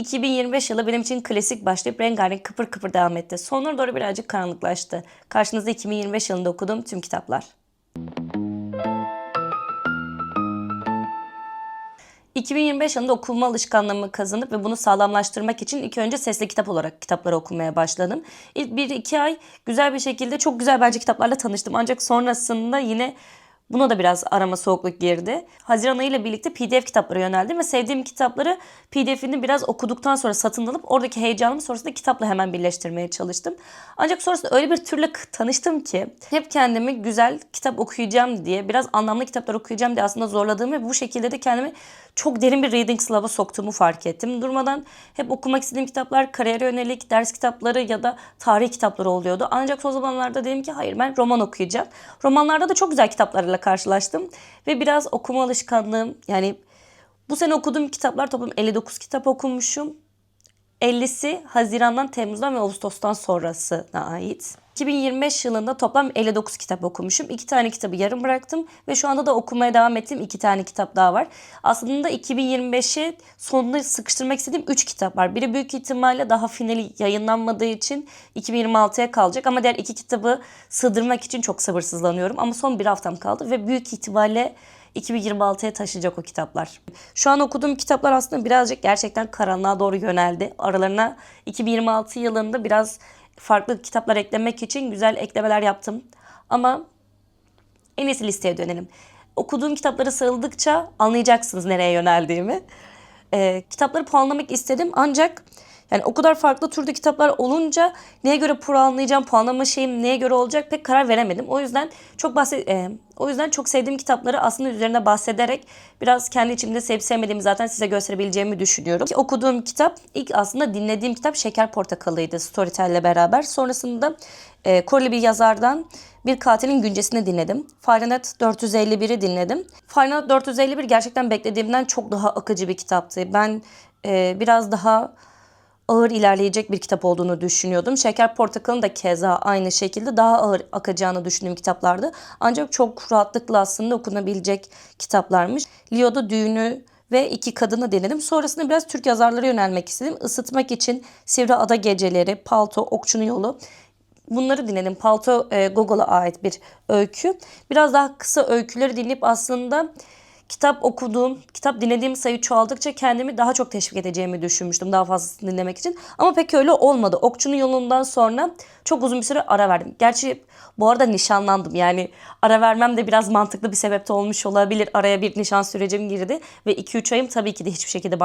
2025 yılı benim için klasik başlayıp rengarenk kıpır kıpır devam etti. Sonlara doğru birazcık karanlıklaştı. Karşınızda 2025 yılında okuduğum tüm kitaplar. 2025 yılında okuma alışkanlığımı kazanıp ve bunu sağlamlaştırmak için ilk önce sesli kitap olarak kitapları okumaya başladım. İlk 1-2 ay güzel bir şekilde çok güzel bence kitaplarla tanıştım. Ancak sonrasında yine buna da biraz arama soğukluk girdi. Haziran ayı ile birlikte PDF kitaplara yöneldim ve sevdiğim kitapları PDF'ini biraz okuduktan sonra satın alıp oradaki heyecanımı sonrasında kitapla hemen birleştirmeye çalıştım. Ancak sonrasında öyle bir türle tanıştım ki hep kendimi güzel kitap okuyacağım diye, biraz anlamlı kitaplar okuyacağım diye aslında zorladığımı ve bu şekilde de kendimi çok derin bir reading slav'a soktuğumu fark ettim. Durmadan hep okumak istediğim kitaplar kariyere yönelik ders kitapları ya da tarih kitapları oluyordu. Ancak son zamanlarda dedim ki hayır, ben roman okuyacağım. Romanlarda da çok güzel kitaplarla karşılaştım ve biraz okuma alışkanlığım, yani bu sene okuduğum kitaplar toplam 59 kitap okumuşum. 50'si Haziran'dan, Temmuz'dan ve Ağustos'tan sonrasına ait. 2025 yılında toplam 59 kitap okumuşum. 2 tane kitabı yarım bıraktım ve şu anda da okumaya devam ettiğim 2 tane kitap daha var. Aslında 2025'e sonuna sıkıştırmak istediğim 3 kitap var. Biri büyük ihtimalle daha finali yayınlanmadığı için 2026'ya kalacak ama diğer 2 kitabı sığdırmak için çok sabırsızlanıyorum. Ama son bir haftam kaldı ve büyük ihtimalle 2026'ya taşıyacak o kitaplar. Şu an okuduğum kitaplar aslında birazcık gerçekten karanlığa doğru yöneldi. Aralarına 2026 yılında biraz farklı kitaplar eklemek için güzel eklemeler yaptım. Ama en iyisi listeye dönelim. Okuduğum kitapları sıraladıkça anlayacaksınız nereye yöneldiğimi. Kitapları puanlamak istedim ancak yani o kadar farklı türde kitaplar olunca neye göre puanlayacağım, puanlama şeyim neye göre olacak pek karar veremedim. O yüzden çok sevdiğim kitapları aslında üzerine bahsederek biraz kendi içimde sevip sevmediğimi zaten size gösterebileceğimi düşünüyorum. Okuduğum kitap, ilk aslında dinlediğim kitap Şeker Portakalı'ydı Storytel'le beraber. Sonrasında Koreli bir yazardan Bir Katilin Güncesini dinledim. Fahrenheit 451'i dinledim. Fahrenheit 451 gerçekten beklediğimden çok daha akıcı bir kitaptı. Ben biraz daha ağır ilerleyecek bir kitap olduğunu düşünüyordum. Şeker Portakalı'nın da keza aynı şekilde daha ağır akacağını düşündüğüm kitaplardı. Ancak çok rahatlıkla aslında okunabilecek kitaplarmış. Leo'da Düğünü ve İki Kadını denedim. Sonrasında biraz Türk yazarlara yönelmek istedim. Isıtmak için Sivri Ada Geceleri, Palto, Okçunun Yolu. Bunları dinledim. Palto Gogol'a ait bir öykü. Biraz daha kısa öyküleri dinleyip aslında kitap dinlediğim sayı çoğaldıkça kendimi daha çok teşvik edeceğimi düşünmüştüm daha fazlasını dinlemek için. Ama pek öyle olmadı. Okçunun Yolundan sonra çok uzun bir süre ara verdim. Gerçi bu arada nişanlandım. Yani ara vermem de biraz mantıklı bir sebepte olmuş olabilir. Araya bir nişan sürecim girdi ve 2-3 ayım tabii ki de hiçbir şekilde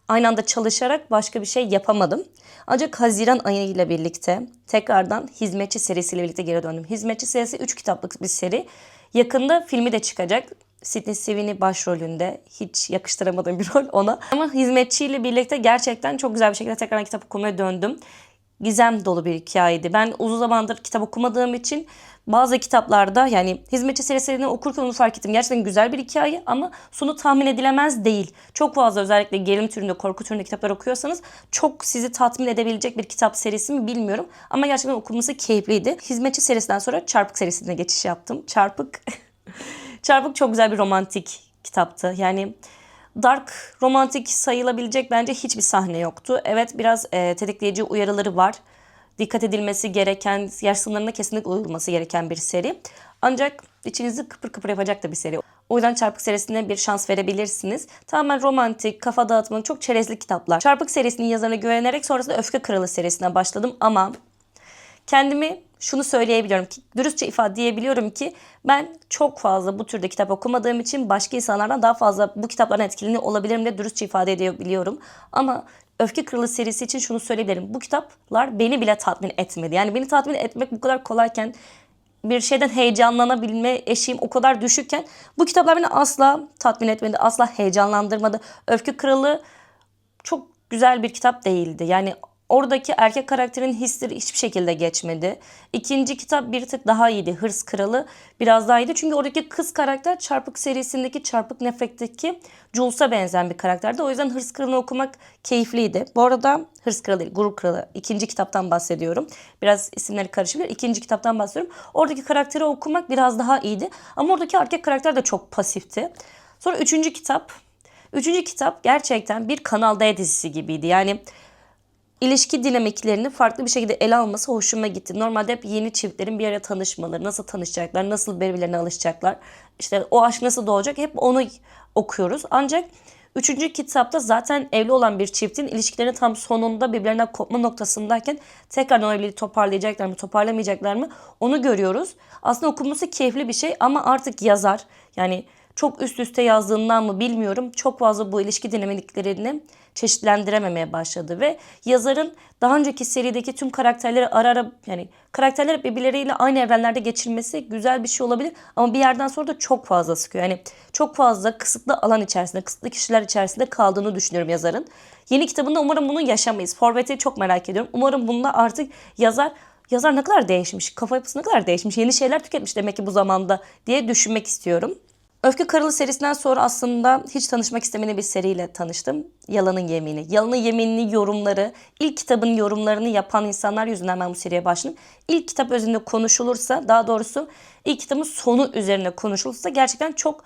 aynı anda çalışarak başka bir şey yapamadım. Ancak Haziran ayı ile birlikte tekrardan Hizmetçi serisiyle birlikte geri döndüm. Hizmetçi serisi 3 kitaplık bir seri. Yakında filmi de çıkacak. Sydney Sweeney başrolünde. Hiç yakıştıramadığım bir rol ona. Ama Hizmetçi ile birlikte gerçekten çok güzel bir şekilde tekrar kitap okumaya döndüm. Gizem dolu bir hikayeydi. Ben uzun zamandır kitap okumadığım için bazı kitaplarda, yani Hizmetçi serisini okurken onu fark ettim. Gerçekten güzel bir hikaye ama sonu tahmin edilemez değil. Çok fazla özellikle gerilim türünde, korku türünde kitaplar okuyorsanız çok sizi tatmin edebilecek bir kitap serisi mi bilmiyorum. Ama gerçekten okunması keyifliydi. Hizmetçi serisinden sonra Çarpık serisine geçiş yaptım. Çarpık çok güzel bir romantik kitaptı. Yani dark romantik sayılabilecek bence hiçbir sahne yoktu. Evet, biraz tetikleyici uyarıları var. Dikkat edilmesi gereken, yaş sınırlarına kesinlikle uyulması gereken bir seri. Ancak içinizi kıpır kıpır yapacak da bir seri. O yüzden Çarpık serisine bir şans verebilirsiniz. Tamamen romantik, kafa dağıtmalı, çok çerezlik kitaplar. Çarpık serisinin yazarına güvenerek sonrasında Öfke Kralı serisine başladım ama kendimi şunu söyleyebiliyorum ki, dürüstçe ifade edebiliyorum ki ben çok fazla bu türde kitap okumadığım için başka insanlardan daha fazla bu kitaplardan etkileniyor olabilirim de dürüstçe ifade edebiliyorum. Ama Öfke Kralı serisi için şunu söyleyebilirim. Bu kitaplar beni bile tatmin etmedi. Yani beni tatmin etmek bu kadar kolayken, bir şeyden heyecanlanabilme eşiğim o kadar düşükken bu kitaplar beni asla tatmin etmedi, asla heyecanlandırmadı. Öfke Kralı çok güzel bir kitap değildi. Yani oradaki erkek karakterin hisleri hiçbir şekilde geçmedi. İkinci kitap bir tık daha iyiydi. Hırs Kralı biraz daha iyiydi. Çünkü oradaki kız karakter Çarpık serisindeki, Çarpık Nefret'teki Jules'a benzeyen bir karakterdi. O yüzden Hırs Kralı'nı okumak keyifliydi. Bu arada Hırs Kralı değil, Gurur Kralı. İkinci kitaptan bahsediyorum. Biraz isimleri karışabilir. İkinci kitaptan bahsediyorum. Oradaki karakteri okumak biraz daha iyiydi. Ama oradaki erkek karakter de çok pasifti. Sonra üçüncü kitap. Üçüncü kitap gerçekten bir Kanal D dizisi gibiydi. Yani ilişki dinamiklerini farklı bir şekilde ele alması hoşuma gitti. Normalde hep yeni çiftlerin bir araya tanışmaları, nasıl tanışacaklar, nasıl birbirlerine alışacaklar, işte o aşk nasıl doğacak, hep onu okuyoruz. Ancak üçüncü kitapta zaten evli olan bir çiftin ilişkilerinin tam sonunda birbirlerinden kopma noktasındayken tekrardan o evliliği toparlayacaklar mı, toparlamayacaklar mı onu görüyoruz. Aslında okunması keyifli bir şey ama artık yazar, yani çok üst üste yazdığından mı bilmiyorum, çok fazla bu ilişki dinamiklerini çeşitlendirememeye başladı ve yazarın daha önceki serideki tüm karakterleri ara ara, yani karakterler birbirleriyle aynı evrenlerde geçirmesi güzel bir şey olabilir ama bir yerden sonra da çok fazla sıkıyor. Yani çok fazla kısıtlı alan içerisinde, kısıtlı kişiler içerisinde kaldığını düşünüyorum yazarın. Yeni kitabında umarım bunu yaşamayız. Forvet'i çok merak ediyorum. Umarım bunda artık yazar ne kadar değişmiş, kafa yapısı ne kadar değişmiş, yeni şeyler tüketmiş demek ki bu zamanda diye düşünmek istiyorum. Öfke Kralı serisinden sonra aslında hiç tanışmak istemediğim bir seriyle tanıştım. Yalanın Yemini. Yalanın Yemini yorumları, ilk kitabın yorumlarını yapan insanlar yüzünden ben bu seriye başladım. İlk kitap özünde konuşulursa, daha doğrusu ilk kitabın sonu üzerine konuşulursa gerçekten çok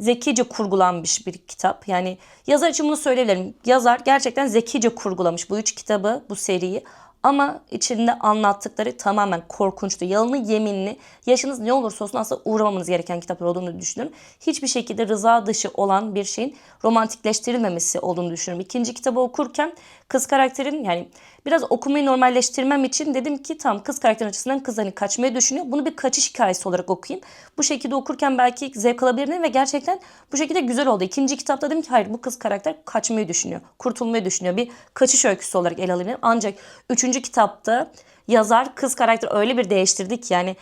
zekice kurgulanmış bir kitap. Yani yazar için bunu söyleyebilirim. Yazar gerçekten zekice kurgulamış bu üç kitabı, bu seriyi. Ama içinde anlattıkları tamamen korkunçtu. Yalını yeminli, yaşınız ne olursa olsun aslında uğramamanız gereken kitaplar olduğunu düşünüyorum. Hiçbir şekilde rıza dışı olan bir şeyin romantikleştirilmemesi olduğunu düşünüyorum. İkinci kitabı okurken kız karakterin, yani biraz okumayı normalleştirmem için dedim ki tam kız karakterin açısından kız hani kaçmayı düşünüyor. Bunu bir kaçış hikayesi olarak okuyayım. Bu şekilde okurken belki zevk alabilirim ve gerçekten bu şekilde güzel oldu. İkinci kitapta dedim ki hayır, bu kız karakter kaçmayı düşünüyor. Kurtulmayı düşünüyor. Bir kaçış öyküsü olarak ele alabilirim. Ancak üçüncü kitapta yazar kız karakteri öyle bir değiştirdi ki, yani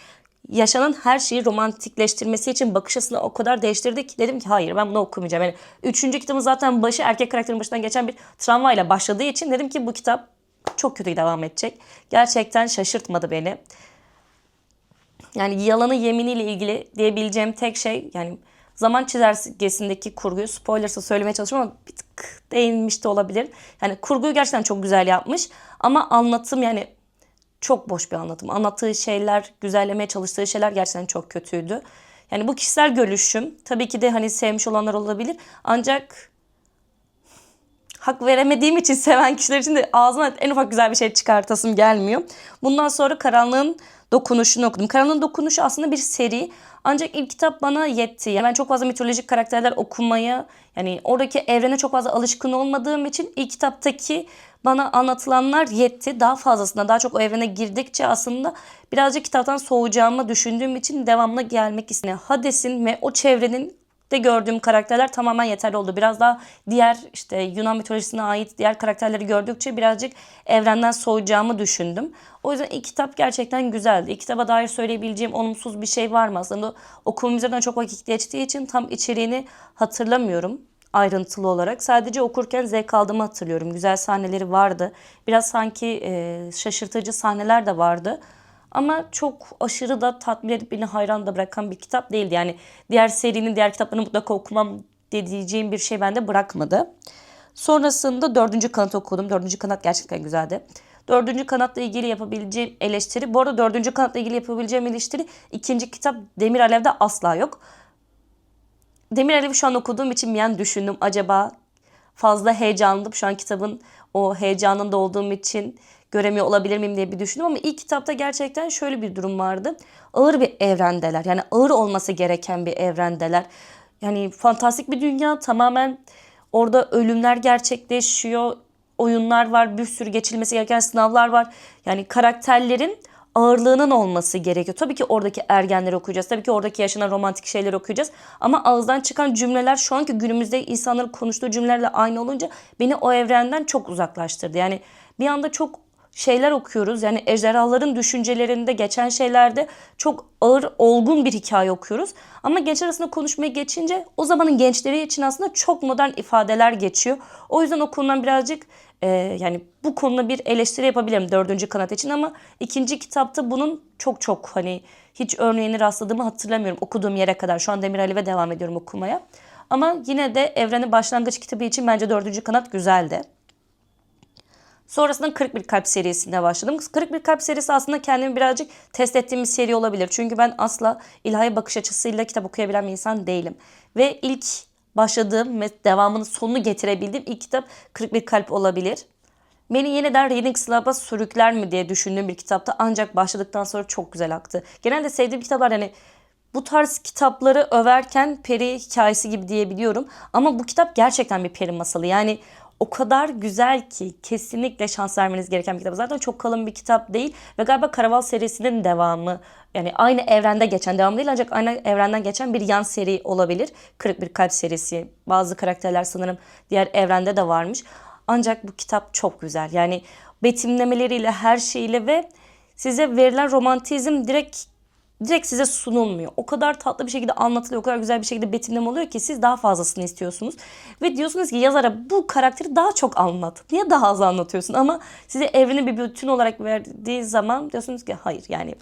yaşanan her şeyi romantikleştirmesi için bakış açısını o kadar değiştirdi ki dedim ki hayır, ben bunu okumayacağım. Yani üçüncü kitabın zaten başı erkek karakterin başından geçen bir travmayla başladığı için dedim ki bu kitap çok kötü devam edecek. Gerçekten şaşırtmadı beni. Yani Yalanı Yeminiyle ilgili diyebileceğim tek şey, yani zaman çizelgesindeki kurguyu spoilers'a söylemeye çalışıyorum ama bir tık değinmiş de olabilir. Yani kurguyu gerçekten çok güzel yapmış ama anlatım, yani çok boş bir anlatım. Anlattığı şeyler, güzellemeye çalıştığı şeyler gerçekten çok kötüydü. Yani bu kişisel görüşüm. Tabii ki de hani sevmiş olanlar olabilir. Ancak hak veremediğim için seven kişiler için de ağzıma en ufak güzel bir şey çıkartasım gelmiyor. Bundan sonra Karanlığın Dokunuşu'nu okudum. Karanlığın Dokunuşu aslında bir seri. Ancak ilk kitap bana yetti. Yani ben çok fazla mitolojik karakterler okumaya, yani oradaki evrene çok fazla alışkın olmadığım için ilk kitaptaki bana anlatılanlar yetti. Daha fazlasına, daha çok o evrene girdikçe aslında birazcık kitaptan soğuyacağımı düşündüğüm için devamlı gelmek istedim. Hades'in ve o çevrenin de gördüğüm karakterler tamamen yeterli oldu. Biraz daha diğer işte Yunan mitolojisine ait diğer karakterleri gördükçe birazcık evrenden soğuyacağımı düşündüm. O yüzden ilk kitap gerçekten güzeldi. İlk kitaba dair söyleyebileceğim olumsuz bir şey var mı? Aslında okumam üzerinden çok vakit geçtiği için tam içeriğini hatırlamıyorum ayrıntılı olarak. Sadece okurken zevk aldığımı hatırlıyorum. Güzel sahneleri vardı. Biraz sanki şaşırtıcı sahneler de vardı. Ama çok aşırı da tatmin edip beni hayran da bırakan bir kitap değildi. Yani diğer serinin diğer kitaplarını mutlaka okumam dediğim bir şey bende bırakmadı. Sonrasında Dördüncü Kanat okudum. Dördüncü Kanat gerçekten güzeldi. Dördüncü Kanat'la ilgili yapabileceğim eleştiri. Bu arada Dördüncü Kanat'la ilgili yapabileceğim eleştiri ikinci kitap Demir Alev'de asla yok. Demir Alev'i şu an okuduğum için bir an düşündüm. Acaba fazla heyecanlıydım. Şu an kitabın o heyecanında olduğum için göremiyor olabilir miyim diye bir düşündüm. Ama ilk kitapta gerçekten şöyle bir durum vardı. Ağır bir evrendeler. Yani ağır olması gereken bir evrendeler. Yani fantastik bir dünya, tamamen orada ölümler gerçekleşiyor. Oyunlar var, bir sürü geçilmesi gereken sınavlar var. Yani karakterlerin ağırlığının olması gerekiyor. Tabii ki oradaki ergenleri okuyacağız. Tabii ki oradaki yaşanan romantik şeyleri okuyacağız. Ama ağızdan çıkan cümleler şu anki günümüzde insanların konuştuğu cümlelerle aynı olunca beni o evrenden çok uzaklaştırdı. Yani bir anda çok şeyler okuyoruz. Yani ejderhaların düşüncelerinde geçen şeylerde çok ağır, olgun bir hikaye okuyoruz. Ama gençler arasında konuşmaya geçince o zamanın gençleri için aslında çok modern ifadeler geçiyor. O yüzden o konudan birazcık yani bu konuda bir eleştiri yapabilirim Dördüncü Kanat için ama ikinci kitapta bunun çok hani hiç örneğini rastladığımı hatırlamıyorum okuduğum yere kadar. Şu an Demir Alev'e devam ediyorum okumaya. Ama yine de Evrenin başlangıç kitabı için bence Dördüncü Kanat güzeldi. Sonrasında 41 Kalp serisine başladım. 41 Kalp serisi aslında kendimi birazcık test ettiğim bir seri olabilir. Çünkü ben asla ilahi bakış açısıyla kitap okuyabilen bir insan değilim. Ve ilk başladığım ve devamını sonunu getirebildiğim ilk kitap 41 Kalp olabilir. Beni yeniden Reading Club'a sürükler mi diye düşündüğüm bir kitaptı. Ancak başladıktan sonra çok güzel aktı. Genelde sevdiğim kitaplar yani bu tarz kitapları överken peri hikayesi gibi diyebiliyorum. Ama bu kitap gerçekten bir peri masalı. Yani o kadar güzel ki kesinlikle şans vermeniz gereken bir kitap. Zaten çok kalın bir kitap değil ve galiba Karaval serisinin devamı. Yani aynı evrende geçen, devam değil ancak aynı evrenden geçen bir yan seri olabilir. 41 Kalp serisi. Bazı karakterler sanırım diğer evrende de varmış. Ancak bu kitap çok güzel. Yani betimlemeleriyle, her şeyiyle ve size verilen romantizm direkt size sunulmuyor. O kadar tatlı bir şekilde anlatılıyor, o kadar güzel bir şekilde betimleme oluyor ki siz daha fazlasını istiyorsunuz. Ve diyorsunuz ki yazara bu karakteri daha çok anlat. Niye daha az anlatıyorsun? Ama size evreni bir bütün olarak verdiği zaman diyorsunuz ki hayır yani.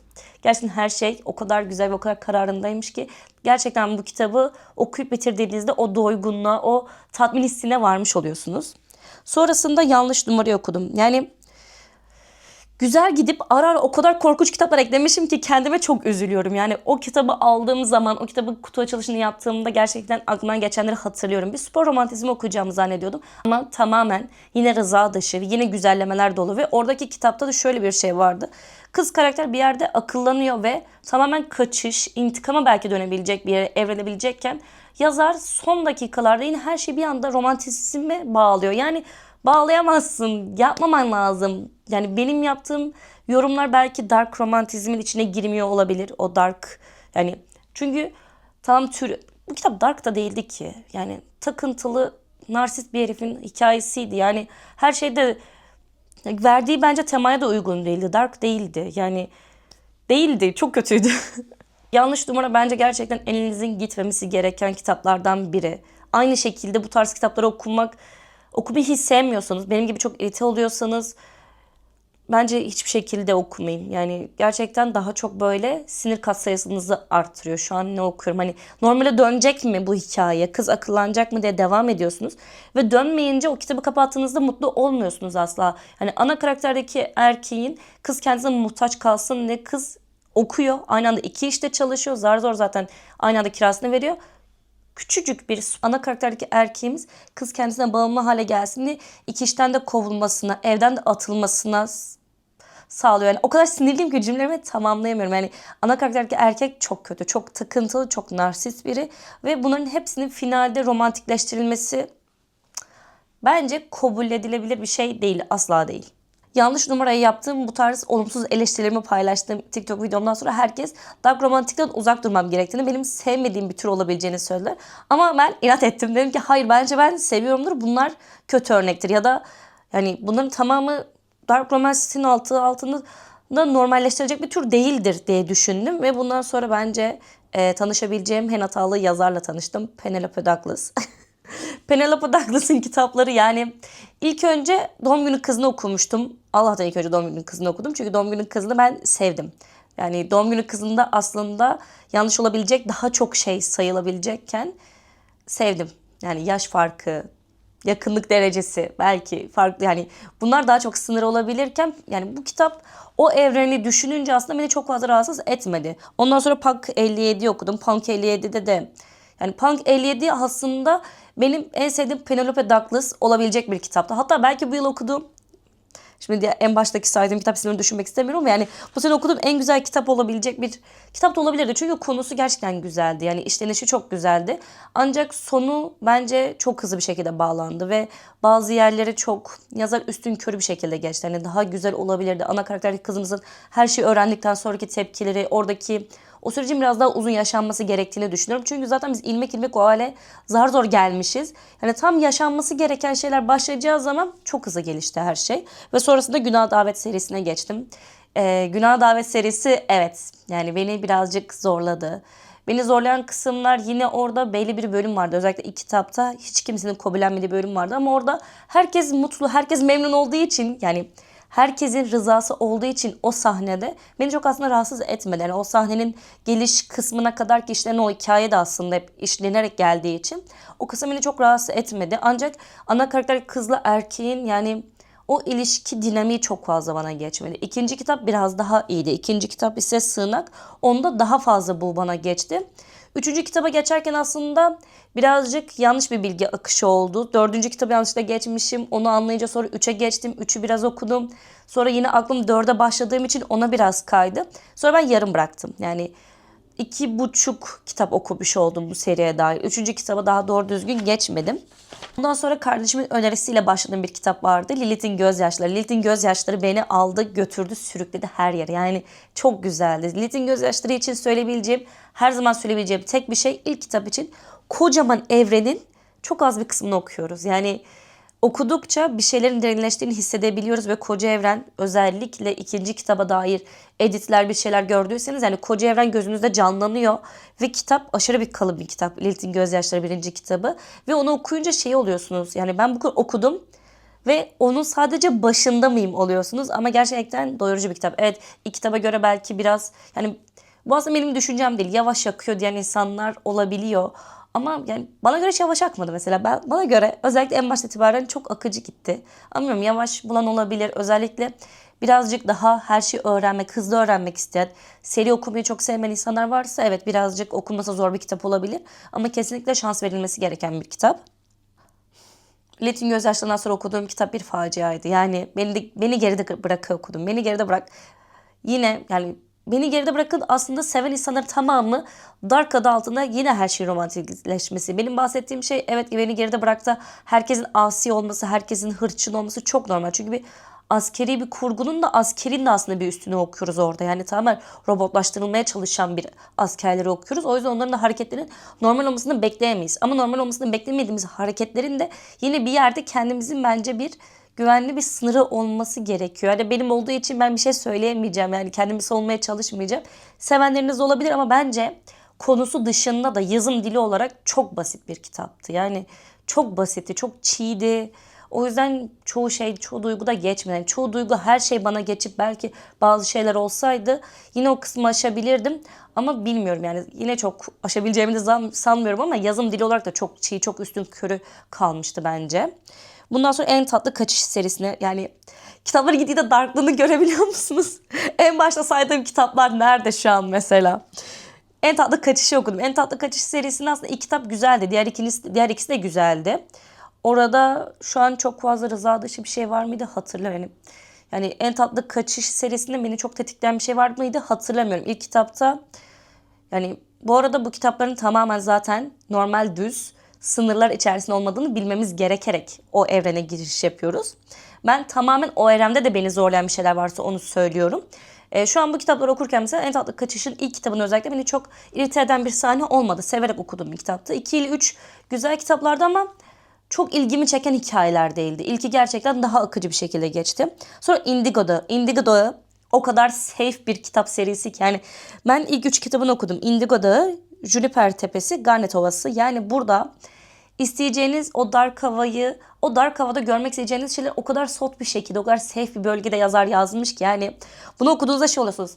Gerçekten her şey o kadar güzel ve o kadar kararındaymış ki gerçekten bu kitabı okuyup bitirdiğinizde o doygunluğa, o tatmin hissine varmış oluyorsunuz. Sonrasında Yanlış Numarayı okudum. Yani güzel gidip ara ara o kadar korkunç kitaplar eklemişim ki kendime çok üzülüyorum. Yani o kitabı aldığım zaman, o kitabın kutu açılışını yaptığımda gerçekten aklımdan geçenleri hatırlıyorum. Bir spor romantizmi okuyacağımı zannediyordum. Ama tamamen yine rıza dışı, yine güzellemeler dolu ve oradaki kitapta da şöyle bir şey vardı. Kız karakter bir yerde akıllanıyor ve tamamen kaçış, intikama belki dönebilecek bir yere evrilebilecekken yazar son dakikalarda yine her şeyi bir anda romantizme bağlıyor. Yani bağlayamazsın, yapmaman lazım. Yani benim yaptığım yorumlar belki dark romantizmin içine girmiyor olabilir. O dark yani çünkü tam tür bu kitap dark da değildi ki. Yani takıntılı narsist bir herifin hikayesiydi. Yani her şeyde verdiği bence temaya da uygun değildi. Dark değildi. Yani değildi. Çok kötüydü. Yanlış Numara bence gerçekten elinizin gitmemesi gereken kitaplardan biri. Aynı şekilde bu tarz kitapları okumayı hiç sevmiyorsanız, benim gibi çok irite oluyorsanız bence hiçbir şekilde okumayın. Yani gerçekten daha çok böyle sinir katsayısınızı arttırıyor. Şu an ne okuyorum? Hani normale dönecek mi bu hikaye? Kız akıllanacak mı diye devam ediyorsunuz. Ve dönmeyince o kitabı kapattığınızda mutlu olmuyorsunuz asla. Hani ana karakterdeki erkeğin kız kendisine muhtaç kalsın ne kız okuyor. Aynı anda iki işte çalışıyor. Zar zor zaten aynı anda kirasını veriyor. Küçücük bir ana karakterdeki erkeğimiz kız kendisine bağımlı hale gelsin diye iki işten de kovulmasına, evden de atılmasına sağlıyor. Yani o kadar sinirliyim ki cümlelerimi tamamlayamıyorum. Yani ana karakterdeki erkek çok kötü, çok takıntılı, çok narsist biri ve bunların hepsinin finalde romantikleştirilmesi bence kabul edilebilir bir şey değil, asla değil. Yanlış Numarayı yaptığım bu tarz olumsuz eleştirilerimi paylaştığım TikTok videomdan sonra herkes dark romantikten uzak durmam gerektiğini, benim sevmediğim bir tür olabileceğini söylediler. Ama ben inat ettim. Dedim ki hayır, bence ben seviyorumdur. Bunlar kötü örnektir ya da yani bunların tamamı dark romantiğin altında da normalleştirecek bir tür değildir diye düşündüm ve bundan sonra bence tanışabileceğim en hatalı yazarla tanıştım. Penelope Douglas. Penelope Douglas'ın kitapları yani ilk önce Doğum Günü Kızı'nı okumuştum. Allah'tan ilk önce Doğum Günü Kızı'nı okudum. Çünkü Doğum Günü Kızı'nı ben sevdim. Yani Doğum Günü Kızı'nda aslında yanlış olabilecek daha çok şey sayılabilecekken sevdim. Yani yaş farkı, yakınlık derecesi belki farklı yani bunlar daha çok sınır olabilirken yani bu kitap o evreni düşününce aslında beni çok fazla rahatsız etmedi. Ondan sonra Punk 57'yi okudum. Punk 57'de de yani Punk 57 aslında benim en sevdiğim Penelope Douglas olabilecek bir kitaptı. Hatta belki bu yıl okuduğum, şimdi en baştaki saydığım kitap isimlerini düşünmek istemiyorum ama yani bu sene okuduğum en güzel kitap olabilecek bir kitap da olabilirdi. Çünkü konusu gerçekten güzeldi. Yani işlenişi çok güzeldi. Ancak sonu bence çok hızlı bir şekilde bağlandı ve bazı yerleri çok yazar üstünkörü bir şekilde geçti. Yani daha güzel olabilirdi. Ana karakterdeki kızımızın her şeyi öğrendikten sonraki tepkileri, oradaki o sürecin biraz daha uzun yaşanması gerektiğini düşünüyorum. Çünkü zaten biz ilmek ilmek o hale zar zor gelmişiz. Yani tam yaşanması gereken şeyler başlayacağı zaman çok hızlı gelişti her şey. Ve sonrasında Günah Davet serisine geçtim. Günah Davet serisi evet yani beni birazcık zorladı. Beni zorlayan kısımlar yine orada belli bir bölüm vardı. Özellikle ilk kitapta hiç kimsenin kabullenmediği bölüm vardı. Ama orada herkes mutlu, herkes memnun olduğu için yani herkesin rızası olduğu için o sahnede beni çok aslında rahatsız etmedi. Yani o sahnenin geliş kısmına kadar ki işlenen o hikaye de aslında hep işlenerek geldiği için o kısım beni çok rahatsız etmedi. Ancak ana karakter kızla erkeğin yani o ilişki dinamiği çok fazla bana geçmedi. İkinci kitap biraz daha iyiydi. İkinci kitap ise Sığınak. Onda daha fazla bu bana geçti. Üçüncü kitaba geçerken aslında birazcık yanlış bir bilgi akışı oldu. Dördüncü kitabı yanlışlıkla geçmişim. Onu anlayınca sonra üçe geçtim. Üçü biraz okudum. Sonra yine aklım dörde başladığım için ona biraz kaydı. Sonra ben yarım bıraktım. Yani 2,5 kitap okumuş oldum bu seriye dair. Üçüncü kitaba daha doğru düzgün geçmedim. Ondan sonra kardeşimin önerisiyle başladığım bir kitap vardı. Lilith'in Gözyaşları. Lilith'in Gözyaşları beni aldı, götürdü, sürükledi her yere. Yani çok güzeldi. Lilith'in Gözyaşları için söyleyebileceğim, her zaman söyleyebileceğim tek bir şey, ilk kitap için kocaman evrenin çok az bir kısmını okuyoruz. Yani okudukça bir şeylerin derinleştiğini hissedebiliyoruz ve koca evren, özellikle ikinci kitaba dair editler, bir şeyler gördüyseniz yani koca evren gözünüzde canlanıyor ve kitap aşırı bir kalın bir kitap. Lilith'in Gözyaşları birinci kitabı ve onu okuyunca şey oluyorsunuz, yani ben bu okudum ve onun sadece başında mıyım oluyorsunuz, ama gerçekten doyurucu bir kitap. Evet, ilk kitaba göre belki biraz, yani bu aslında benim düşüncem değil, yavaş akıyor diyen insanlar olabiliyor. Ama yani bana göre hiç yavaş akmadı mesela. Bana göre özellikle en başta itibaren çok akıcı gitti. Anlamıyorum, yavaş bulan olabilir. Özellikle birazcık daha her şeyi öğrenmek, hızlı öğrenmek isteyen, seri okumayı çok sevmeyen insanlar varsa evet, birazcık okunması zor bir kitap olabilir. Ama kesinlikle şans verilmesi gereken bir kitap. Lilith'in Gözyaşları'ndan sonra okuduğum kitap bir faciaydı. Yani beni geride bırakı okudum. Beni geride bırak. Yine yani beni geride bırakın aslında seven insanların tamamı Dark adı altında yine her şey romantikleşmesi. Benim bahsettiğim şey, evet, beni geride bıraktı. Herkesin asi olması, herkesin hırçın olması çok normal. Çünkü bir askeri bir kurgunun da askerin de aslında bir üstüne okuyoruz orada. Yani tamamen robotlaştırılmaya çalışan bir askerleri okuyoruz. O yüzden onların da hareketlerinin normal olmasını bekleyemeyiz. Ama normal olmasını beklemediğimiz hareketlerin de yine bir yerde kendimizin bence bir güvenli bir sınırı olması gerekiyor. Yani benim olduğu için ben bir şey söyleyemeyeceğim. Yani kendimi savunmaya çalışmayacağım. Sevenleriniz olabilir ama bence konusu dışında da yazım dili olarak çok basit bir kitaptı. Yani çok basitti, çok çiğdi. O yüzden çoğu şey, çoğu duygu da geçmedi. Yani çoğu duygu, her şey bana geçip belki bazı şeyler olsaydı yine o kısmı aşabilirdim. Ama bilmiyorum, yani yine çok aşabileceğimi de sanmıyorum ama yazım dili olarak da çok çiğ, çok üstün körü kalmıştı bence. Bundan sonra En Tatlı Kaçış serisine, yani kitapları gittiğinde darklığını görebiliyor musunuz? En başta saydığım kitaplar nerede şu an mesela? En Tatlı Kaçış'ı okudum. En Tatlı Kaçış serisinin aslında ilk kitap güzeldi. Diğer ikisi de güzeldi. Orada şu an çok fazla rıza dışı bir şey var mıydı hatırlamıyorum. Yani En Tatlı Kaçış serisinde beni çok tetikleyen bir şey var mıydı hatırlamıyorum. İlk kitapta, yani bu arada bu kitapların tamamen zaten normal düz sınırlar içerisinde olmadığını bilmemiz gerekerek o evrene giriş yapıyoruz. Ben tamamen o evrende de beni zorlayan bir şeyler varsa onu söylüyorum. Şu an bu kitapları okurken mesela En Tatlı Kaçış'ın ilk kitabını özellikle beni çok irite eden bir sahne olmadı. Severek okuduğum bir kitaptı. 2 ile 3 güzel kitaplardı ama çok ilgimi çeken hikayeler değildi. İlki gerçekten daha akıcı bir şekilde geçti. Sonra Indigo Dağı o kadar safe bir kitap serisi ki, yani ben ilk 3 kitabını okudum. Indigo Dağı, Juniper Tepesi, Garnet Ovası. Yani burada isteyeceğiniz o dark havayı, o dark havada görmek isteyeceğiniz şeyler o kadar soft bir şekilde, o kadar safe bir bölgede yazar yazmış ki, yani bunu okuduğunuzda şey oluyorsunuz.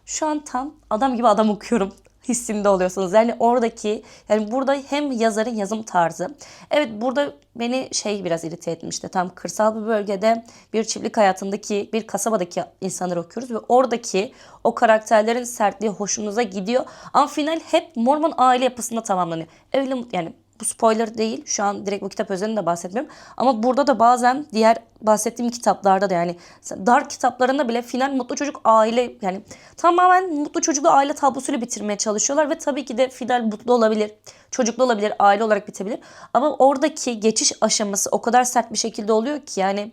Şu an tam adam gibi adam okuyorum hissinde oluyorsunuz. Yani oradaki, yani burada hem yazarın yazım tarzı. Evet, burada beni şey biraz irite etmişti. Tam kırsal bir bölgede bir çiftlik hayatındaki bir kasabadaki insanları okuyoruz ve oradaki o karakterlerin sertliği hoşunuza gidiyor. Ama final hep Mormon aile yapısında tamamlanıyor. Öyle, yani bu spoiler değil. Şu an direkt bu kitap özelinde de bahsetmiyorum. Ama burada da bazen diğer bahsettiğim kitaplarda da, yani Dark kitaplarında bile final mutlu çocuk aile, yani tamamen mutlu çocuklu aile tablosuyla bitirmeye çalışıyorlar ve tabii ki de final mutlu olabilir, çocuklu olabilir, aile olarak bitebilir. Ama oradaki geçiş aşaması o kadar sert bir şekilde oluyor ki, yani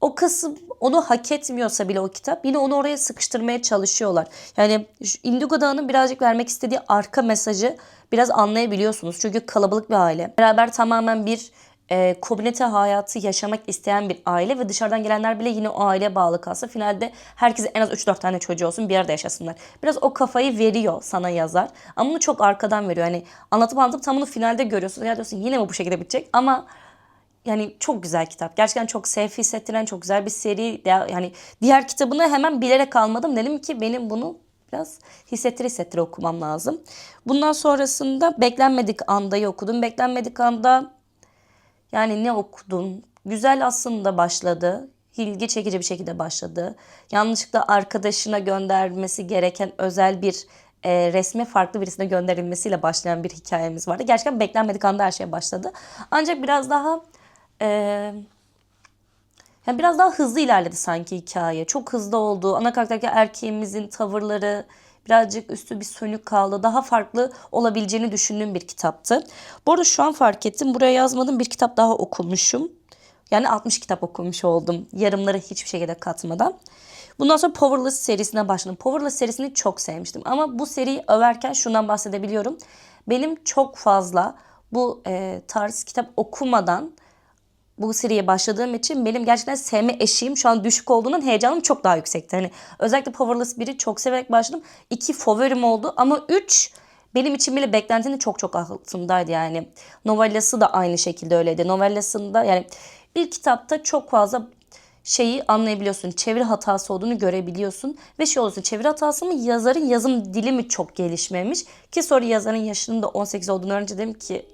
o kısım onu hak etmiyorsa bile o kitap yine onu oraya sıkıştırmaya çalışıyorlar. Yani Indigo Dağı'nın birazcık vermek istediği arka mesajı biraz anlayabiliyorsunuz. Çünkü kalabalık bir aile. Beraber tamamen bir komünite hayatı yaşamak isteyen bir aile ve dışarıdan gelenler bile yine o aileye bağlı kalsa finalde herkesin en az 3-4 tane çocuğu olsun, bir arada yaşasınlar. Biraz o kafayı veriyor sana yazar. Ama bunu çok arkadan veriyor. Yani anlatıp tam bunu finalde görüyorsun. Ya diyorsun yine mi bu şekilde bitecek? Ama yani çok güzel kitap. Gerçekten çok safe hissettiren çok güzel bir seri. Yani diğer kitabını hemen bilerek almadım. Dedim ki benim bunu biraz hissettire okumam lazım. Bundan sonrasında Beklenmedik Anda'yı okudum. Beklenmedik Anda, yani ne okudum? Güzel aslında başladı. İlgi çekici bir şekilde başladı. Yanlışlıkla arkadaşına göndermesi gereken özel bir resmi farklı birisine gönderilmesiyle başlayan bir hikayemiz vardı. Gerçekten beklenmedik anda her şey başladı. Ancak biraz daha yani biraz daha hızlı ilerledi sanki hikaye. Çok hızlı oldu. Ana karakterdeki erkeğimizin tavırları birazcık üstü bir sönük kaldı. Daha farklı olabileceğini düşündüğüm bir kitaptı. Bu arada şu an fark ettim. Buraya yazmadım, bir kitap daha okumuşum. Yani 60 kitap okumuş oldum. Yarımları hiçbir şekilde katmadan. Bundan sonra Powerless serisine başladım. Powerless serisini çok sevmiştim. Ama bu seriyi överken şundan bahsedebiliyorum. Benim çok fazla bu tarz kitap okumadan bu seriye başladığım için benim gerçekten sevme eşiğim şu an düşük olduğundan heyecanım çok daha yüksekti. Hani özellikle Powerless 1'i çok severek başladım. 2 favorim oldu ama 3 benim için bile beklentinin çok çok altındaydı yani. Novellası da aynı şekilde öyleydi. Novellasında yani bir kitapta çok fazla şeyi anlayabiliyorsun. Çeviri hatası olduğunu görebiliyorsun. Ve şey olursa çeviri hatası mı, yazarın yazım dili mi çok gelişmemiş. Ki sonra yazarın yaşının da 18 olduğunu öğrenince dedim ki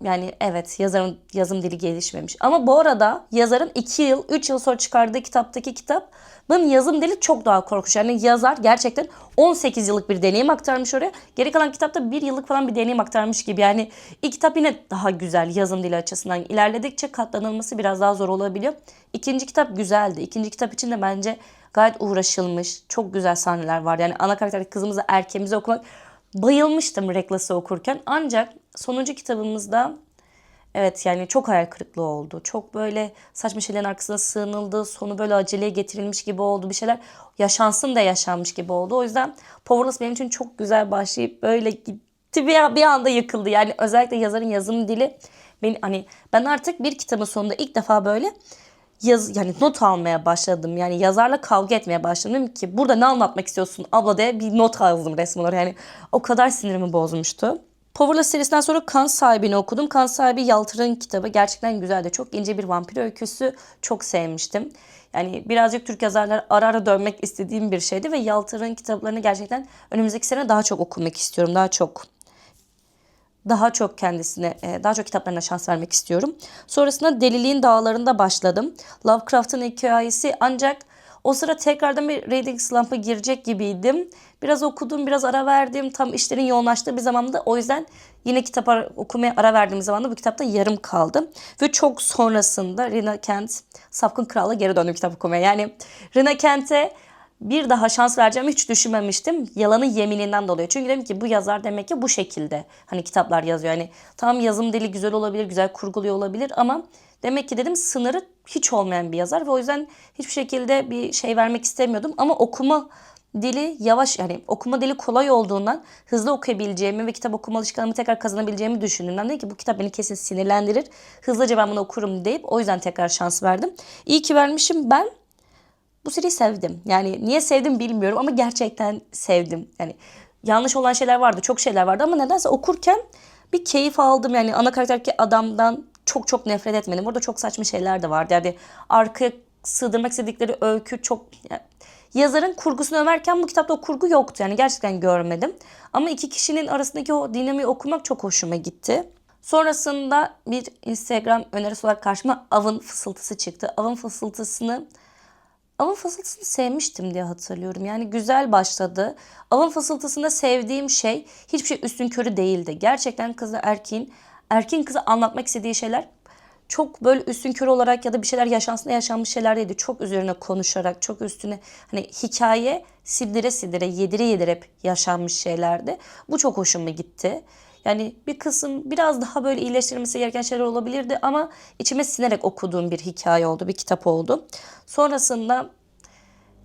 yani evet, yazarın yazım dili gelişmemiş. Ama bu arada yazarın 2 yıl 3 yıl sonra çıkardığı kitaptaki kitabın yazım dili çok daha korkunç. Yani yazar gerçekten 18 yıllık bir deneyim aktarmış oraya. Geri kalan kitapta 1 yıllık falan bir deneyim aktarmış gibi. Yani ilk kitap yine daha güzel yazım dili açısından. İlerledikçe katlanılması biraz daha zor olabiliyor. İkinci kitap güzeldi. İkinci kitap için de bence gayet uğraşılmış. Çok güzel sahneler var. Yani ana karakterdeki kızımızı erkeğimizi okumak, bayılmıştım Reckless'ı okurken. Ancak sonuncu kitabımızda evet yani çok hayal kırıklığı oldu. Çok böyle saçma şeylerin arkasına sığınıldı. Sonu böyle aceleye getirilmiş gibi oldu. Bir şeyler yaşansın da yaşanmış gibi oldu. O yüzden Powerless benim için çok güzel başlayıp böyle gitti, bir anda yıkıldı. Yani özellikle yazarın yazım dili ben artık bir kitabın sonunda ilk defa böyle yani not almaya başladım. Yani yazarla kavga etmeye başladım. Dedim ki burada ne anlatmak istiyorsun abla diye bir not aldım resmen oraya. Yani o kadar sinirimi bozmuştu. Powerless serisinden sonra Kan Sahibi'ni okudum. Kan Sahibi Yaltır'ın kitabı. Gerçekten güzeldi. Çok ince bir vampir öyküsü. Çok sevmiştim. Yani birazcık Türk yazarlar ara ara dönmek istediğim bir şeydi. Ve Yaltır'ın kitaplarını gerçekten önümüzdeki sene daha çok okumak istiyorum. Daha çok kendisine, daha çok kitaplarına şans vermek istiyorum. Sonrasında Deliliğin Dağları'nda başladım. Lovecraft'ın hikayesi, ancak o sıra tekrardan bir reading slump'a girecek gibiydim. Biraz okudum, biraz ara verdim. Tam işlerin yoğunlaştığı bir zamanda. O yüzden yine kitap okumaya ara verdiğim zaman da bu kitapta yarım kaldı. Ve çok sonrasında Rina Kent, Sapkın Kral'la geri döndüm kitap okumaya. Yani Rina Kent'e bir daha şans vereceğimi hiç düşünmemiştim. Yalanın yemininden dolayı. Çünkü dedim ki bu yazar demek ki bu şekilde hani kitaplar yazıyor. Yani tamam, yazım dili güzel olabilir, güzel kurguluyor olabilir ama demek ki dedim sınırı hiç olmayan bir yazar ve o yüzden hiçbir şekilde bir şey vermek istemiyordum. Ama okuma dili yavaş, yani okuma dili kolay olduğundan hızlı okuyabileceğimi ve kitap okuma alışkanlığımı tekrar kazanabileceğimi düşündüğümden dedim ki bu kitap beni kesin sinirlendirir. Hızlıca ben bunu okurum deyip o yüzden tekrar şans verdim. İyi ki vermişim. Ben bu seriyi sevdim. Yani niye sevdim bilmiyorum ama gerçekten sevdim. Yani yanlış olan şeyler vardı, çok şeyler vardı ama nedense okurken bir keyif aldım. Yani ana karakterdeki adamdan çok çok nefret etmedim. Burada çok saçma şeyler de vardı. Yani arkaya sığdırmak istedikleri öykü çok... Yani yazarın kurgusunu överken bu kitapta o kurgu yoktu. Yani gerçekten görmedim. Ama iki kişinin arasındaki o dinamiği okumak çok hoşuma gitti. Sonrasında bir Instagram önerisi olarak karşıma Av'ın Fısıltısı çıktı. Avın Fısıltısını sevmiştim diye hatırlıyorum. Yani güzel başladı. Avın Fısıltısında sevdiğim şey hiçbir şey üstünkörü değildi. Gerçekten kızla erkeğin kıza anlatmak istediği şeyler çok böyle üstünkörü olarak ya da bir şeyler yaşansın yaşanmış şeyler değildi. Çok üzerine konuşarak, çok üstüne hani hikaye sildire sildire, yedire yedire hep yaşanmış şeylerdi. Bu çok hoşuma gitti. Yani bir kısım biraz daha böyle iyileştirilmesi gereken şeyler olabilirdi ama içime sinerek okuduğum bir hikaye oldu, bir kitap oldu. Sonrasında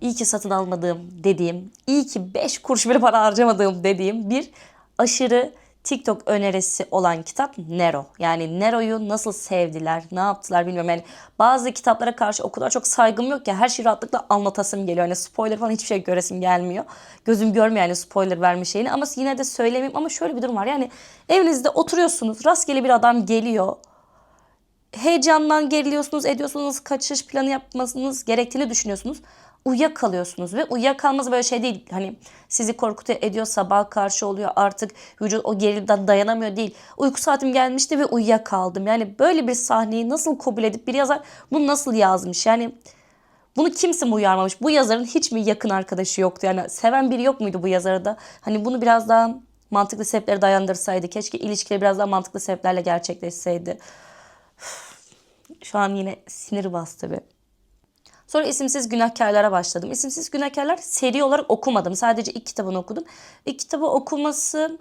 iyi ki satın almadığım dediğim, iyi ki 5 kuruş bile para harcamadığım dediğim bir aşırı TikTok önerisi olan kitap Nero. Yani Nero'yu nasıl sevdiler, ne yaptılar bilmiyorum. Yani bazı kitaplara karşı o kadar çok saygım yok ki her şeyi rahatlıkla anlatasım geliyor. Yani spoiler falan hiçbir şey göresim gelmiyor. Gözüm görmüyor yani spoiler verme şeyini ama yine de söylemeyeyim. Ama şöyle bir durum var, yani evinizde oturuyorsunuz, rastgele bir adam geliyor. Heyecandan geriliyorsunuz, ediyorsunuz, kaçış planı yapmasınız gerektiğini düşünüyorsunuz. Uyuyakalıyorsunuz ve uyuyakalmanız böyle şey değil. Hani sizi korkutuyor ediyor, sabaha karşı oluyor, artık vücut o gerilimden dayanamıyor değil. Uyku saatim gelmişti ve uyuyakaldım. Yani böyle bir sahneyi nasıl kabul edip bir yazar bunu nasıl yazmış? Yani Bunu kimse mi uyarmamış? Bu yazarın hiç mi yakın arkadaşı yoktu? Yani seven biri yok muydu bu yazarı da? Hani bunu biraz daha mantıklı sebeplere dayandırsaydı. Keşke ilişkileri biraz daha mantıklı sebeplerle gerçekleşseydi. Şu an yine sinir bastı bir. Sonra İsimsiz Günahkarlar'a başladım. İsimsiz Günahkarlar seri olarak okumadım. Sadece ilk kitabını okudum. İlk kitabı okuması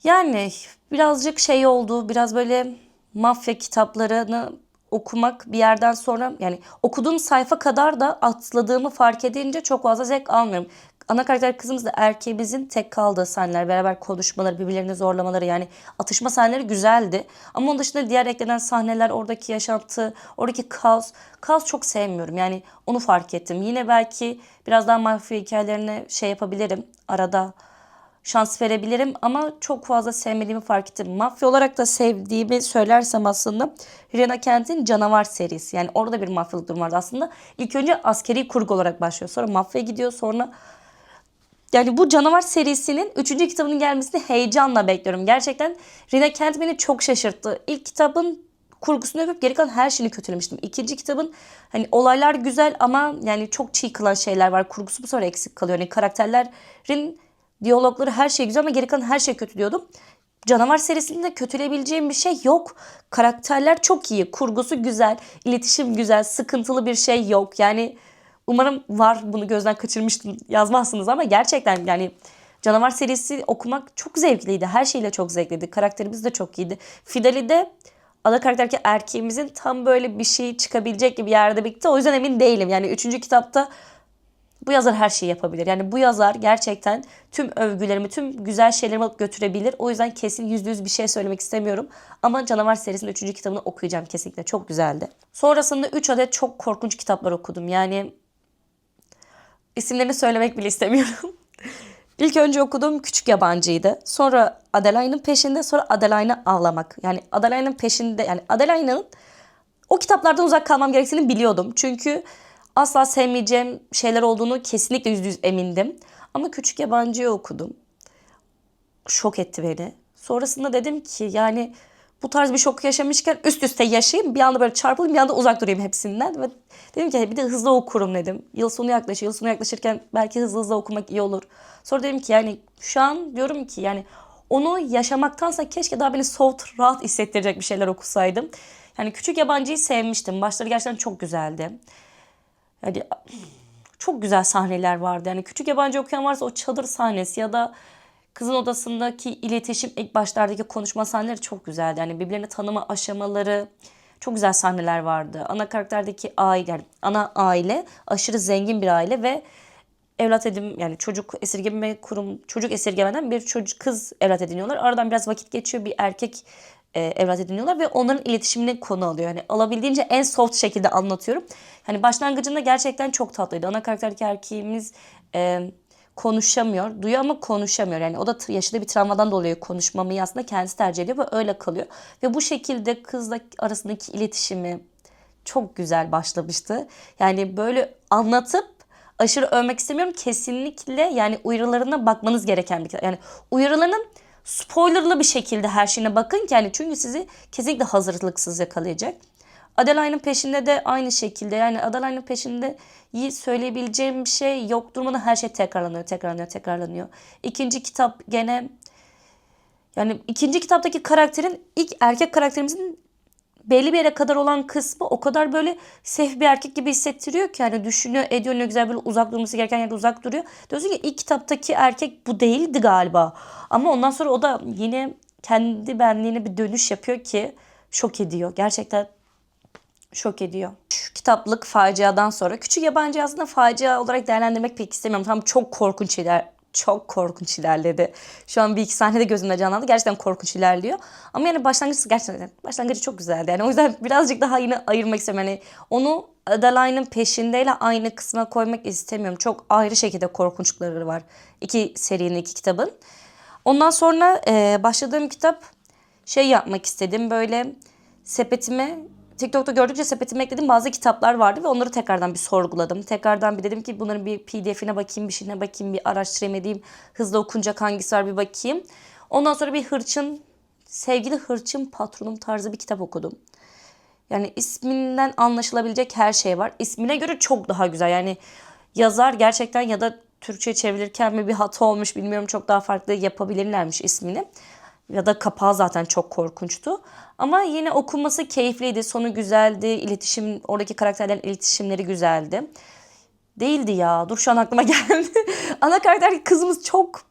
yani birazcık şey oldu. Biraz böyle mafya kitaplarını okumak bir yerden sonra yani okuduğum sayfa kadar da atladığımı fark edince çok fazla zevk almıyorum. Ana karakter kızımız da erkeğimizin tek kaldığı sahneler, beraber konuşmaları, birbirlerini zorlamaları yani atışma sahneleri güzeldi. Ama onun dışında diğer eklenen sahneler, oradaki yaşantı, oradaki kaos. Kaos çok sevmiyorum yani onu fark ettim. Yine belki biraz daha mafya hikayelerine şey yapabilirim arada şans verebilirim ama çok fazla sevmediğimi fark ettim. Mafya olarak da sevdiğimi söylersem aslında Rena Kent'in Canavar serisi. Yani orada bir mafyalık durum vardı aslında. İlk önce askeri kurgu olarak başlıyor. Sonra mafya gidiyor. Sonra yani bu Canavar serisinin 3. kitabının gelmesini heyecanla bekliyorum. Gerçekten Rena Kent beni çok şaşırttı. İlk kitabın kurgusunu övüp geri kalan her şeyini kötülemiştim. İkinci kitabın hani olaylar güzel ama yani çok çiğ kılan şeyler var. Kurgusu bu sefer eksik kalıyor. Yani karakterlerin diyalogları her şey güzel ama geri kalan her şey kötü diyordum. Canavar serisinde kötüleyebileceğim bir şey yok. Karakterler çok iyi, kurgusu güzel, iletişim güzel, sıkıntılı bir şey yok. Yani umarım var bunu gözden kaçırmıştım yazmazsınız ama gerçekten yani Canavar serisi okumak çok zevkliydi. Her şeyle çok zevkliydi. Karakterimiz de çok iyiydi. Fideli de ana karakterdeki erkeğimizin tam böyle bir şey çıkabilecek gibi yerde bitti. O yüzden emin değilim. Yani 3. kitapta bu yazar her şeyi yapabilir. Yani bu yazar gerçekten tüm övgülerimi, tüm güzel şeylerimi alıp götürebilir. O yüzden kesin %100 bir şey söylemek istemiyorum. Ama Canavar serisinin 3. kitabını okuyacağım kesinlikle. Çok güzeldi. Sonrasında 3 adet çok korkunç kitaplar okudum. Yani isimlerini söylemek bile istemiyorum. İlk önce okuduğum Küçük Yabancıydı. Sonra Adeline'ın peşinde, sonra Adeline'ı ağlamak. Yani Adeline'ın peşinde, yani Adeline'ın o kitaplardan uzak kalmam gerektiğini biliyordum. Çünkü asla sevmeyeceğim şeyler olduğunu kesinlikle %100 emindim. Ama Küçük Yabancı'yı okudum. Şok etti beni. Sonrasında dedim ki yani bu tarz bir şok yaşamışken üst üste yaşayayım. Bir anda böyle çarpılayım, bir anda uzak durayım hepsinden. Ve dedim ki bir de hızlı okurum dedim. Yıl sonu yaklaşıyor. Yıl sonu yaklaşırken belki hızlı hızlı okumak iyi olur. Sonra dedim ki yani şu an diyorum ki yani onu yaşamaktansa keşke daha beni soft, rahat hissettirecek bir şeyler okusaydım. Yani Küçük Yabancı'yı sevmiştim. Başları gerçekten çok güzeldi. Yani çok güzel sahneler vardı. Yani Küçük Yabancı okuyan varsa o çadır sahnesi ya da kızın odasındaki iletişim ilk başlardaki konuşma sahneleri çok güzeldi. Yani birbirlerini tanıma aşamaları çok güzel sahneler vardı. Ana karakterdeki aile yani ana aile aşırı zengin bir aile ve evlat edim yani çocuk esirgemeden bir çocuk kız evlat ediniyorlar. Aradan biraz vakit geçiyor bir erkek evlat ediniyorlar ve onların iletişimini konu alıyor. Yani alabildiğince en soft şekilde anlatıyorum. Hani başlangıcında gerçekten çok tatlıydı. Ana karakterdeki erkeğimiz konuşamıyor. Duyuyor ama konuşamıyor. Yani o da yaşadığı bir travmadan dolayı konuşmamayı aslında kendisi tercih ediyor ve öyle kalıyor. Ve bu şekilde kızla arasındaki iletişimi çok güzel başlamıştı. Yani böyle anlatıp aşırı övmek istemiyorum. Kesinlikle yani uyarılarına bakmanız gereken bir kitap. Yani uyarılarının spoilerlı bir şekilde her şeyine bakın ki yani çünkü sizi kesinlikle hazırlıksız yakalayacak. Adeline'ın peşinde de aynı şekilde yani Adeline'ın peşinde söyleyebileceğim bir şey yok. Durmadan her şey tekrarlanıyor. İkinci kitap gene yani ikinci kitaptaki karakterin ilk erkek karakterimizin belli bir yere kadar olan kısmı o kadar böyle safe bir erkek gibi hissettiriyor ki yani düşünüyor ediyor ne güzel böyle uzak durması gereken yerde uzak duruyor. Diyorsun ki ilk kitaptaki erkek bu değildi galiba. Ama ondan sonra o da yine kendi benliğine bir dönüş yapıyor ki şok ediyor. Gerçekten şok ediyor. Şu kitaplık faciadan sonra Küçük Yabancı aslında facia olarak değerlendirmek pek istemiyorum. Tam çok korkunç ilerledi. Şu an bir iki sahnede gözümde canlandı. Gerçekten korkunç ilerliyor. Ama yani başlangıcı çok güzeldi. Yani o yüzden birazcık daha yine ayırmak istiyorum. Yani onu Adeline'ın peşindeyle aynı kısma koymak istemiyorum. Çok ayrı şekilde korkunçlukları var. İki kitabın. Ondan sonra başladığım kitap şey yapmak istedim. Böyle sepetime TikTok'ta gördükçe sepetime eklediğim bazı kitaplar vardı ve onları tekrardan bir sorguladım. Tekrardan bir dedim ki bunların bir PDF'ine bakayım, bir şeyine bakayım, bir araştırayım edeyim. Hızlı okunacak hangisi var bir bakayım. Ondan sonra sevgili Hırçın Patronum tarzı bir kitap okudum. Yani isminden anlaşılabilecek her şey var. İsmine göre çok daha güzel. Yani yazar gerçekten ya da Türkçe çevirirken mi bir hata olmuş bilmiyorum. Çok daha farklı yapabilirlermiş ismini. Ya da kapağı zaten çok korkunçtu. Ama yine okunması keyifliydi. Sonu güzeldi. İletişim, oradaki karakterlerin iletişimleri güzeldi. Değildi ya. Dur şu an aklıma geldi. Ana karakter kızımız çok,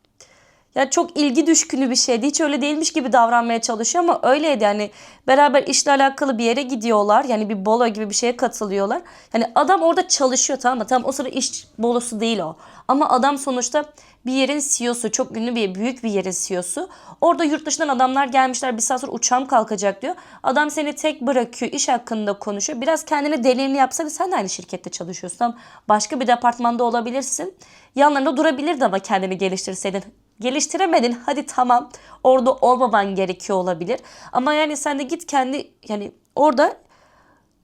ya çok ilgi düşkünü bir şeydi. Hiç öyle değilmiş gibi davranmaya çalışıyor ama öyleydi. Yani beraber işle alakalı bir yere gidiyorlar. Yani bir bolo gibi bir şeye katılıyorlar. Yani adam orada çalışıyor, tamam mı? Tamam, o sırada iş bolosu değil o. Ama adam sonuçta bir yerin CEO'su. Çok ünlü bir, büyük bir yerin CEO'su. Orada yurt dışından adamlar gelmişler. Bir saat sonra uçağım kalkacak diyor. Adam seni tek bırakıyor. İş hakkında konuşuyor. Biraz kendine deneyimli yapsana, sen de aynı şirkette çalışıyorsun. Tamam, başka bir departmanda olabilirsin. Yanlarında durabilirdi ama kendini geliştirseydin. Geliştiremedin, hadi tamam, orada olmaman gerekiyor olabilir. Ama yani sen de git kendi, yani orada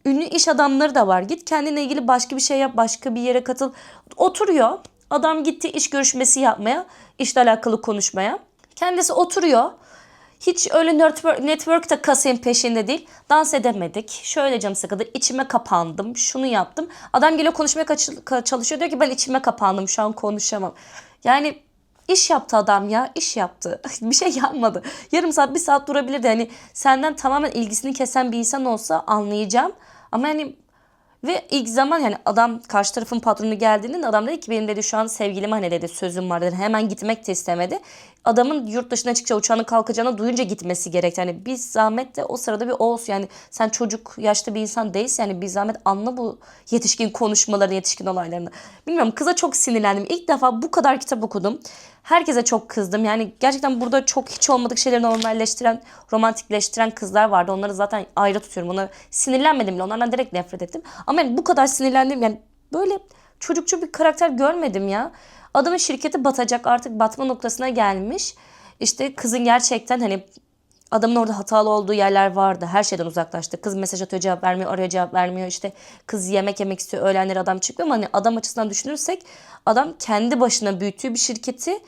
ünlü iş adamları da var. Git kendine ilgili başka bir şey yap, başka bir yere katıl. Oturuyor. Adam gitti iş görüşmesi yapmaya, işle alakalı konuşmaya. Kendisi oturuyor. Hiç öyle network da kasayım peşinde değil. Dans edemedik. Şöyle canım sıkıldı. İçime kapandım. Şunu yaptım. Adam geliyor konuşmaya çalışıyor. Diyor ki ben içime kapandım. Şu an konuşamam. Yani iş yaptı adam ya. İş yaptı. Bir şey yapmadı. Yarım saat, bir saat durabilirdi. Yani senden tamamen ilgisini kesen bir insan olsa anlayacağım. Ama yani ve ilk zaman yani adam, karşı tarafın patronu geldiğinde adam dedi ki benim dedi şu an sevgilim, hani dedi sözüm var dedi. Hemen gitmek de istemedi. Adamın yurt dışına çıkacak, uçağının kalkacağını duyunca gitmesi gerekti. Yani bir zahmet de o sırada bir olsun. Yani sen çocuk yaşta bir insan değilsin. Yani bir zahmet anla bu yetişkin konuşmalarını, yetişkin olaylarını. Bilmiyorum, kıza çok sinirlendim. İlk defa bu kadar kitap okudum. Herkese çok kızdım. Yani gerçekten burada çok hiç olmadık şeyleri normalleştiren, romantikleştiren kızlar vardı. Onları zaten ayrı tutuyorum. Onlara sinirlenmedim bile. Onlardan direkt nefret ettim. Ama yani bu kadar sinirlendim. Yani böyle çocukçu bir karakter görmedim ya. Adamın şirketi batacak, artık batma noktasına gelmiş. İşte kızın gerçekten hani adamın orada hatalı olduğu yerler vardı. Her şeyden uzaklaştı. Kız mesaj atıyor, cevap vermiyor, araya cevap vermiyor. İşte kız yemek yemek istiyor, öğlenleri adam çıkmıyor. Ama hani adam açısından düşünürsek adam kendi başına büyüttüğü bir şirketi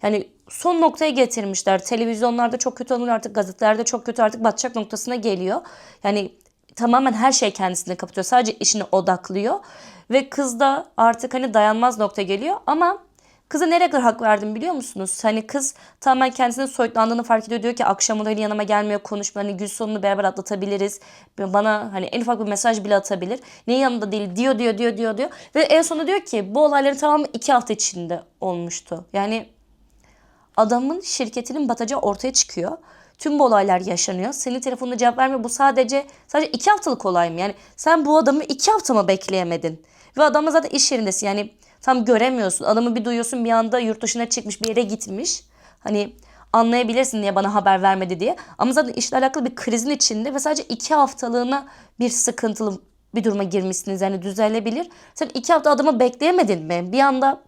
yani son noktaya getirmişler. Televizyonlarda çok kötü oluyor artık, gazetelerde çok kötü, artık batacak noktasına geliyor. Yani tamamen her şey kendisini kapatıyor. Sadece işine odaklıyor. Ve kız da artık hani dayanmaz nokta geliyor. Ama kıza nereye kadar hak verdim biliyor musunuz? Hani kız tamamen kendisinin soyutlandığını fark ediyor. Diyor ki akşam da yanıma gelmiyor, konuşma. Hani gün sonunu beraber atlatabiliriz. Bana hani en ufak bir mesaj bile atabilir. Niye yanında değil diyor. Ve en sonunda diyor ki bu olayların tamamı 2 hafta içinde olmuştu. Yani adamın şirketinin batacağı ortaya çıkıyor. Tüm bu olaylar yaşanıyor. Senin telefonuna cevap vermiyor. Bu sadece 2 haftalık olay mı? Yani sen bu adamı 2 hafta mı bekleyemedin? Ve adamla zaten iş yerindesin. Yani tam göremiyorsun. Adamı bir duyuyorsun, bir anda yurt dışına çıkmış, bir yere gitmiş. Hani anlayabilirsin niye bana haber vermedi diye. Ama zaten işle alakalı bir krizin içinde ve sadece 2 haftalığına bir sıkıntılı bir duruma girmişsiniz. Yani düzelebilir. Sen 2 hafta adamı bekleyemedin mi? Bir anda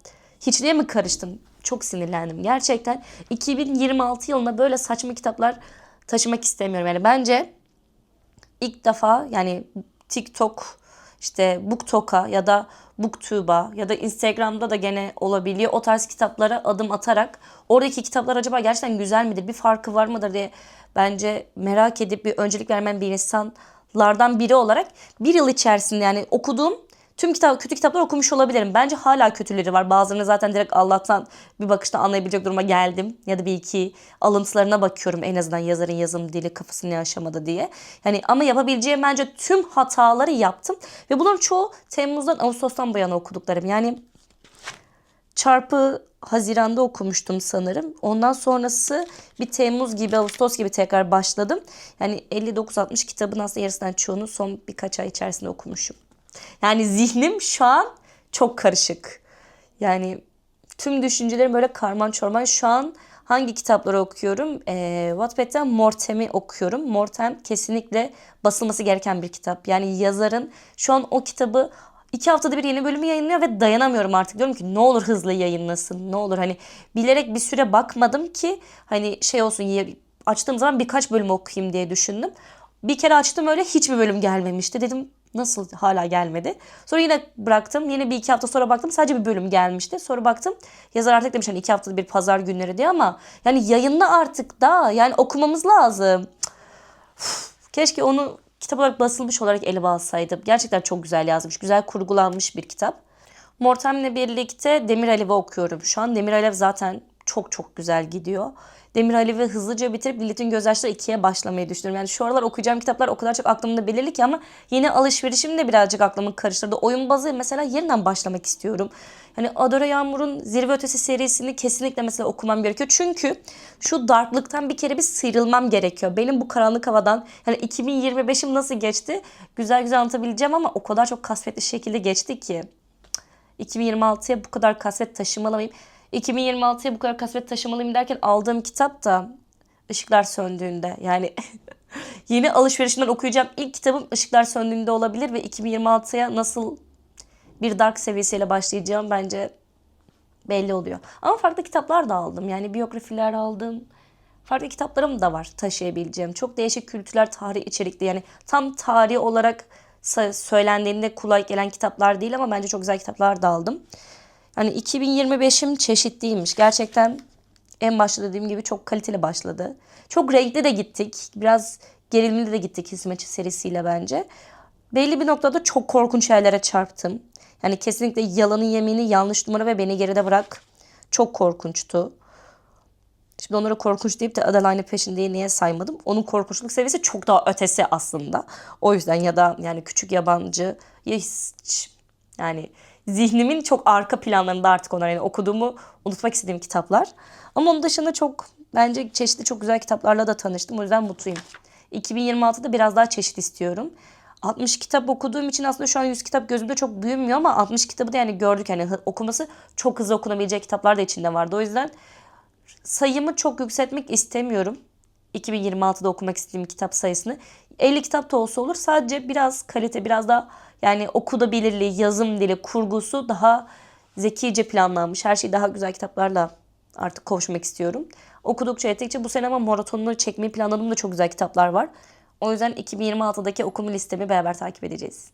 hiçliğe mi karıştın? Çok sinirlendim. Gerçekten 2026 yılında böyle saçma kitaplar taşımak istemiyorum. Yani bence ilk defa yani TikTok, işte BookTok'a ya da BookTube'a ya da Instagram'da da gene olabiliyor. O tarz kitaplara adım atarak oradaki kitaplar acaba gerçekten güzel midir? Bir farkı var mıdır diye bence merak edip bir öncelik vermen bir insanlardan biri olarak bir yıl içerisinde yani okuduğum tüm kötü kitaplar okumuş olabilirim. Bence hala kötüleri var. Bazılarını zaten direkt Allah'tan bir bakışta anlayabilecek duruma geldim. Ya da bir iki alıntılarına bakıyorum en azından yazarın yazım dili kafası ne aşamada diye. Yani ama yapabileceğim bence tüm hataları yaptım. Ve bunların çoğu Temmuz'dan Ağustos'tan bu yana okuduklarım. Yani çarpı Haziran'da okumuştum sanırım. Ondan sonrası bir Temmuz gibi, Ağustos gibi tekrar başladım. Yani 59-60 kitabın aslında yarısından çoğunu son birkaç ay içerisinde okumuşum. Yani zihnim şu an çok karışık. Yani tüm düşüncelerim böyle karman çorman. Şu an hangi kitapları okuyorum? Wattpad'den Mortem'i okuyorum. Mortem kesinlikle basılması gereken bir kitap. Yani yazarın şu an o kitabı 2 haftada bir yeni bölümü yayınlıyor ve dayanamıyorum artık. Diyorum ki ne olur hızlı yayınlasın. Ne olur hani bilerek bir süre bakmadım ki hani şey olsun, açtığım zaman birkaç bölüm okuyayım diye düşündüm. Bir kere açtım, öyle hiçbir bölüm gelmemişti. Dedim nasıl hala gelmedi. Sonra yine bıraktım. Yine bir iki hafta sonra baktım sadece bir bölüm gelmişti. Sonra baktım yazar artık demiş hani 2 haftada bir pazar günleri diye ama yani yayınla artık da yani okumamız lazım. Keşke onu kitap olarak basılmış olarak elime alsaydım. Gerçekten çok güzel yazmış. Güzel kurgulanmış bir kitap. Mortem'le birlikte Demir Alev'i okuyorum şu an. Demir Alev zaten çok çok güzel gidiyor. Demir Alev'i hızlıca bitirip Lilith'in Gözyaşları 2'ye başlamayı düşünüyorum. Yani şu aralar okuyacağım kitaplar o kadar çok aklımda belirli ki ama yeni alışverişim de birazcık aklımı karıştırdı. Oyun bazı mesela yeniden başlamak istiyorum. Yani Adora Yağmur'un Zirve Ötesi serisini kesinlikle mesela okumam gerekiyor. Çünkü şu darklıktan bir kere bir sıyrılmam gerekiyor. Benim bu karanlık havadan yani 2025'im nasıl geçti güzel güzel anlatabileceğim ama o kadar çok kasvetli şekilde geçti ki. 2026'ya bu kadar kasvet taşımalıyım. 2026'ya bu kadar kasvet taşımalıyım derken aldığım kitap da Işıklar Söndüğünde. Yani yeni alışverişimden okuyacağım ilk kitabım Işıklar Söndüğünde olabilir ve 2026'ya nasıl bir dark seviyesiyle başlayacağım bence belli oluyor. Ama farklı kitaplar da aldım. Yani biyografiler aldım. Farklı kitaplarım da var taşıyabileceğim. Çok değişik kültürler, tarih içerikli. Yani tam tarih olarak söylendiğinde kolay gelen kitaplar değil ama bence çok güzel kitaplar da aldım. Yani 2025'im çeşitliymiş. Gerçekten en başta dediğim gibi çok kaliteli başladı. Çok renkli de gittik. Biraz gerilimli de gittik Hizmetçi serisiyle bence. Belli bir noktada çok korkunç yerlere çarptım. Yani kesinlikle Yalanın Yemini, Yanlış Numara ve Beni Geride Bırak çok korkunçtu. Şimdi onları korkunç deyip de Adeline'ı peşinde niye saymadım? Onun korkunçluk seviyesi çok daha ötesi aslında. O yüzden ya da yani Küçük Yabancı hiç yani zihnimin çok arka planlarında artık onlar yani okuduğumu unutmak istediğim kitaplar. Ama onun dışında çok bence çeşitli çok güzel kitaplarla da tanıştım. O yüzden mutluyum. 2026'da biraz daha çeşit istiyorum. 60 kitap okuduğum için aslında şu an 100 kitap gözümde çok büyümüyor ama 60 kitabı da yani gördük yani okuması çok hızlı okunabilecek kitaplar da içinde vardı. O yüzden sayımı çok yükseltmek istemiyorum. 2026'da okumak istediğim kitap sayısını. 50 kitap da olsa olur. Sadece biraz kalite, biraz da yani okunabilirliği, yazım dili, kurgusu daha zekice planlanmış. Her şey daha güzel kitaplarla artık kavuşmak istiyorum. Okudukça ettikçe bu sene ama maratonunu çekmeyi planladığım da çok güzel kitaplar var. O yüzden 2026'daki okuma listemi beraber takip edeceğiz.